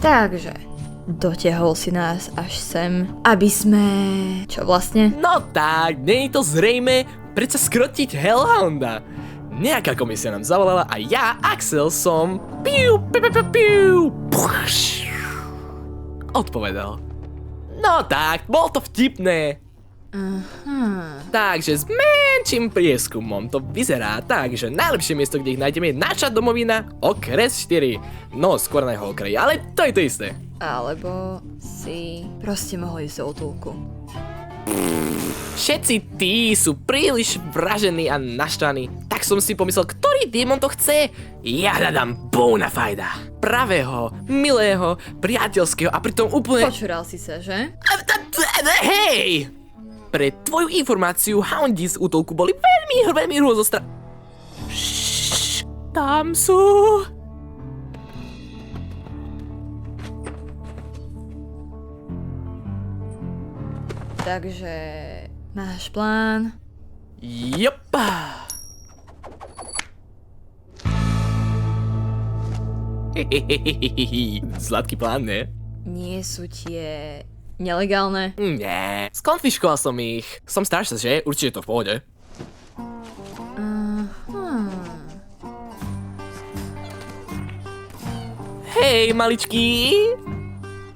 Takže, dotiahol si nás až sem, aby sme... Čo vlastne? No tak, nie je to zrejme, predsa skrotiť Hellhounda. Nejaká komisia nám zavolala a ja, Axel, som... odpovedal. No tak, bol to vtipné. Takže s menším prieskumom to vyzerá tak, že najlepšie miesto, kde ich nájdeme, je naša domovina, okres 4. No, skôr na jeho okraji, ale to je to isté. Alebo si proste mohol ísť do útulku. Všetci tí sú príliš vražení a naštvaní. Tak som si pomyslel, ktorý démon to chce? Ja hľadám Bonafida. Pravého, milého, priateľského a pritom úplne... Počural si sa, že? Hej! Pre tvoju informáciu, houndi z útulku boli veľmi hrôzostra... Ššš, tam sú... Takže... máš plán? Jopa! Sladký plán, ne? Nie sú tie... nelegálne? Nie, skonfiškoval som ich. Som starší, že? Určite je to v pohode. Hej, maličký!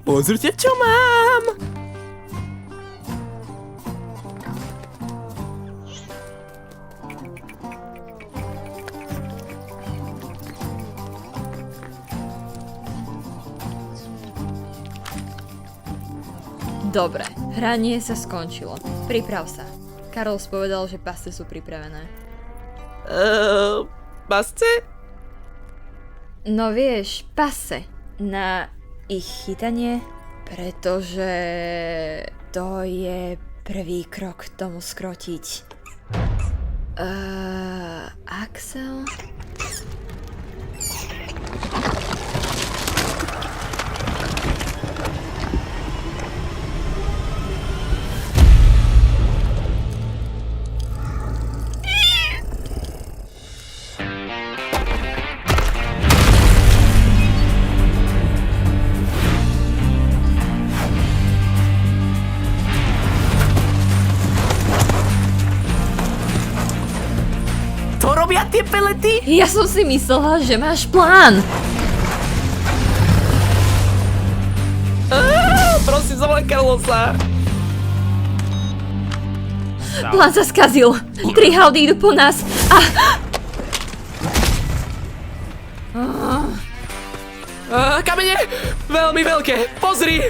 Pozrite, čo mám! Dobre, hranie sa skončilo. Priprav sa. Karol povedal, že pasce sú pripravené. Pasce? No vieš, pasce. Na ich chytanie, pretože to je prvý krok k tomu skrotiť. Axel? To robia tie pelety? Ja som si myslela, že máš plán. Prosím, zavolaj Carlosa. Plán sa skazil. 3 haudy idú po nás a... Kamene! Veľmi veľké! Pozri!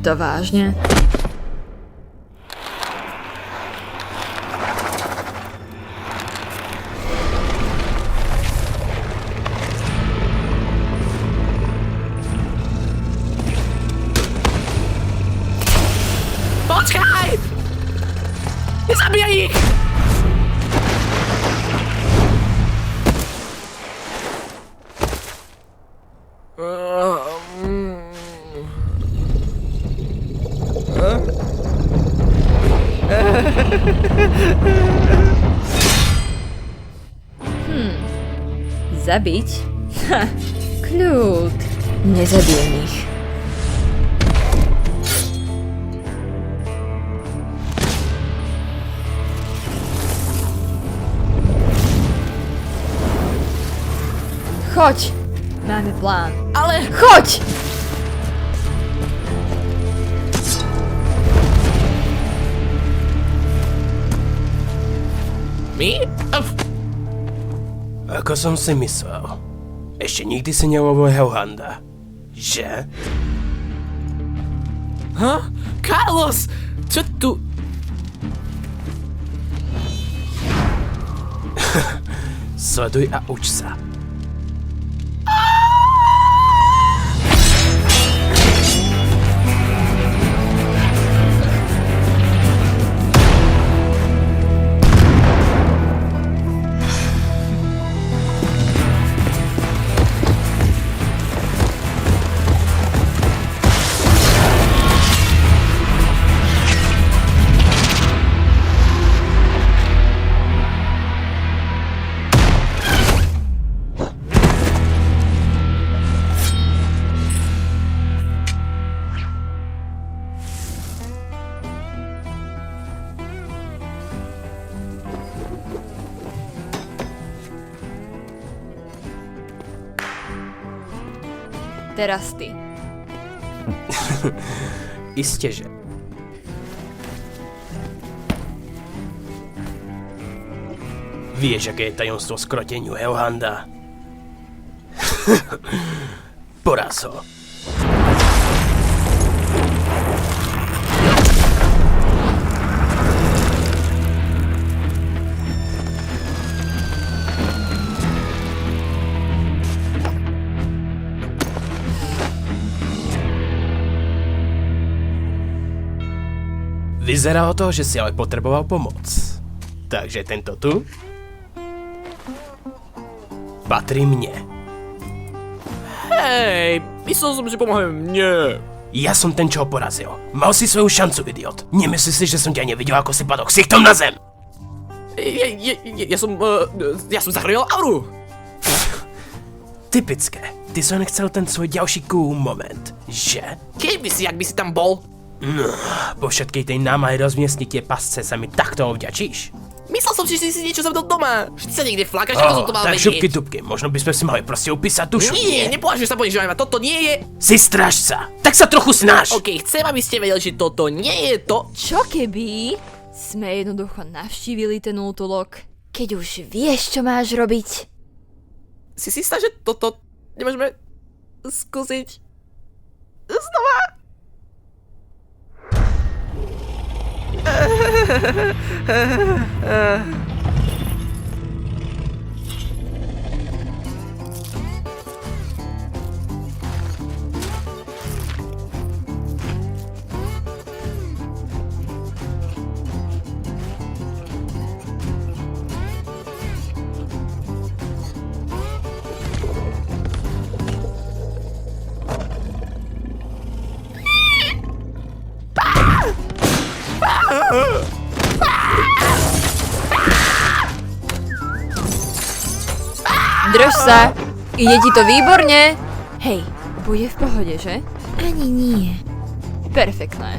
To vážne? Počkaj! Nezabíjaj ich! Zabiť? Ha, kľud. Nezabijem ich. Choď! Máme plán. Ale... Choď! My? Ako som si myslel. Ešte nikdy si nelovil Hellhounda. Že? Carlos! Čo tu... Sleduj a uč sa. Teraz ty. Isteže. Vieš, aké je tajomstvo skroteniu Hellhounda? Poraz ho. Vyzeralo to, že si ale potreboval pomoc. Takže tento tu patrí mne. Hej, myslel som, že pomohnem mne. Ja som ten, čo ho porazil. Mal si svoju šancu, idiot. Nemyslíš si, že som ťa nevidel, ako si padol ksichtom na zem? Ja som zachránil Auru. Typické. Ty som nechcel ten svoj ďalší cool moment, že? Keby si, ak by si tam bol. No, po všetkej tej námahe rozmiestniť tie pasce sa mi takto ovďačíš. Myslel som, že si niečo zabudol doma. Vždy sa niekde flákaš, ako som to mal tak vedieť. šupky dupky, možno by sme si mali proste upísať dušu. Nie, nepovažuj sa ponižovať, toto nie je... Si strážca, tak sa trochu snaž. OK, chcem, aby ste vedeli, že toto nie je to... Čo keby sme jednoducho navštívili ten útulok, keď už vieš, čo máš robiť? Si istá, že toto nemôžeme skúsiť znova? Drž sa! Ide ti to výborne! Hej, bude v pohode, že? Ani nie. Perfektné.